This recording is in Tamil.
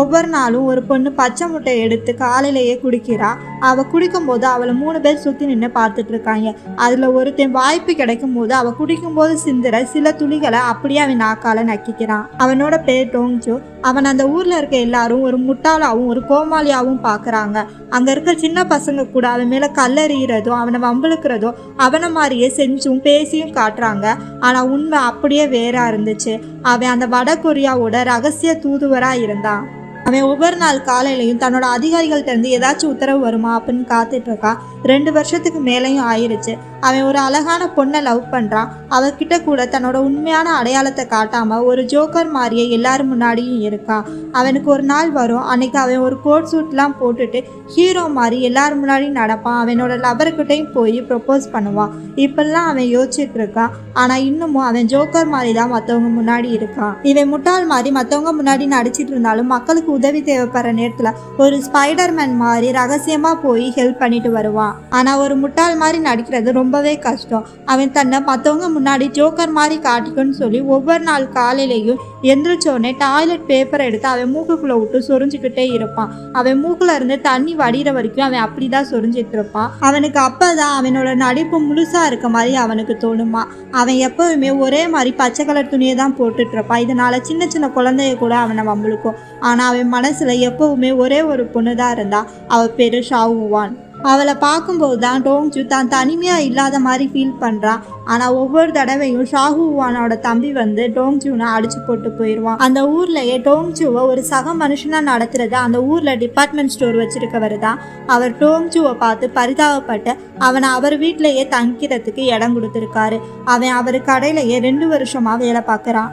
ஒவ்வொரு நாளும் ஒரு பொண்ணு பச்சை முட்டை எடுத்து காலையிலேயே குடிக்கிறா. அவள் குடிக்கும்போது அவளை 3 பேர் சுற்றி நின்று பார்த்துட்டு இருக்காங்க. அதில் ஒருத்தன் வாய்ப்பு கிடைக்கும் போது அவள் குடிக்கும்போது சிந்துற சில துளிகளை அப்படியே அவன் நாக்கால நக்கிக்கிறான். அவனோட பேர் டோங்ஜூ. அவன் அந்த ஊரில் இருக்க எல்லாரும் ஒரு முட்டாளாவும் ஒரு கோமாளியாகவும் பார்க்குறாங்க. அங்கே இருக்க சின்ன பசங்க கூட அவன் மேலே கல்லெறிகிறதும் அவனை வம்பிழுக்கிறதும் அவனை மாதிரியே செஞ்சும் பேசியும் காட்டுறாங்க. ஆனால் உண்மை அப்படியே வேறா இருந்துச்சு. அவன் அந்த வட கொரியாவோட ரகசிய தூதுவராக இருந்தான். அவன் ஒவ்வொரு நாள் காலையிலையும் தன்னோட அதிகாரிகள்ட்ட இருந்து ஏதாச்சும் உத்தரவு வருமா அப்படின்னு காத்துட்டு இருக்கான். 2 வருஷத்துக்கு மேலேயும் ஆயிடுச்சு. அவன் ஒரு அழகான பொண்ணை லவ் பண்ணுறான். அவகிட்ட கூட தன்னோட உண்மையான அடையாளத்தை காட்டாமல் ஒரு ஜோக்கர் மாதிரியே எல்லாரும் முன்னாடியும் இருக்கான். அவனுக்கு ஒரு நாள் வரும். அன்னைக்கு அவன் ஒரு கோட் சூட்லாம் போட்டுட்டு ஹீரோ மாதிரி எல்லாரும் முன்னாடியும் நடப்பான். அவனோட லவர்கிட்டையும் போய் ப்ரப்போஸ் பண்ணுவான். இப்பெல்லாம் அவன் யோசிச்சுட்டு இருக்கான். ஆனால் இன்னமும் அவன் ஜோக்கர் மாதிரி தான் மற்றவங்க முன்னாடி இருக்கான். இவன் முட்டாள் மாதிரி மற்றவங்க முன்னாடி நடிச்சிட்டு இருந்தாலும் மக்களுக்கு உதவி தேவைப்படுற நேரத்தில் ஒரு ஸ்பைடர்மேன் மாதிரி ரகசியமாக போய் ஹெல்ப் பண்ணிட்டு வருவான். ஆனால் ஒரு முட்டாள் மாதிரி நடிக்கிறது ரொம்பவே கஷ்டம். அவன் தன்னை மற்றவங்க முன்னாடி ஜோக்கர் மாதிரி காட்டிக்கணும்னு சொல்லி ஒவ்வொரு நாள் காலையிலையும் எந்திரிச்சோடனே டாய்லெட் பேப்பரை எடுத்து அவன் மூக்குக்குள்ளே விட்டு சொரிஞ்சுக்கிட்டே இருப்பான். அவன் மூக்குல இருந்து தண்ணி வடிகிற வரைக்கும் அவன் அப்படிதான் சொரிஞ்சிட்டு இருப்பான். அவனுக்கு அப்பதான் அவனோட நடிப்பு முழுசா இருக்க மாதிரி அவனுக்கு தோணுமா. அவன் எப்பவுமே ஒரே மாதிரி பச்சை கலர் துணியை தான் போட்டுட்டு இருப்பான். இதனால சின்ன சின்ன குழந்தைய கூட அவனை வம்பிழுக்கும். ஆனால் அவன் மனசுல எப்பவுமே ஒரே ஒரு பொண்ணு தான் இருந்தா. அவ பேரு ஷாவுவான். அவளை பார்க்கும்போது தான் டோங்ஜூ தான் தனிமையாக இல்லாத மாதிரி ஃபீல் பண்ணுறான். ஆனால் ஒவ்வொரு தடவையும் ஷாஹுவானோட தம்பி வந்து டோங்ஜூனை அடிச்சு போட்டு போயிடுவான். அந்த ஊர்லேயே டோங்ஜூவை ஒரு சக மனுஷனாக நடத்துறது அந்த ஊரில் டிபார்ட்மெண்ட் ஸ்டோர் வச்சிருக்கவர் தான். அவர் டோங்ஜூவை பார்த்து பரிதாபப்பட்டு அவனை அவர் வீட்டிலையே தங்கிக்கிறதுக்கு இடம் கொடுத்துருக்காரு. அவன் அவர் கடையிலேயே 2 வருஷமாக வேலை பார்க்குறான்.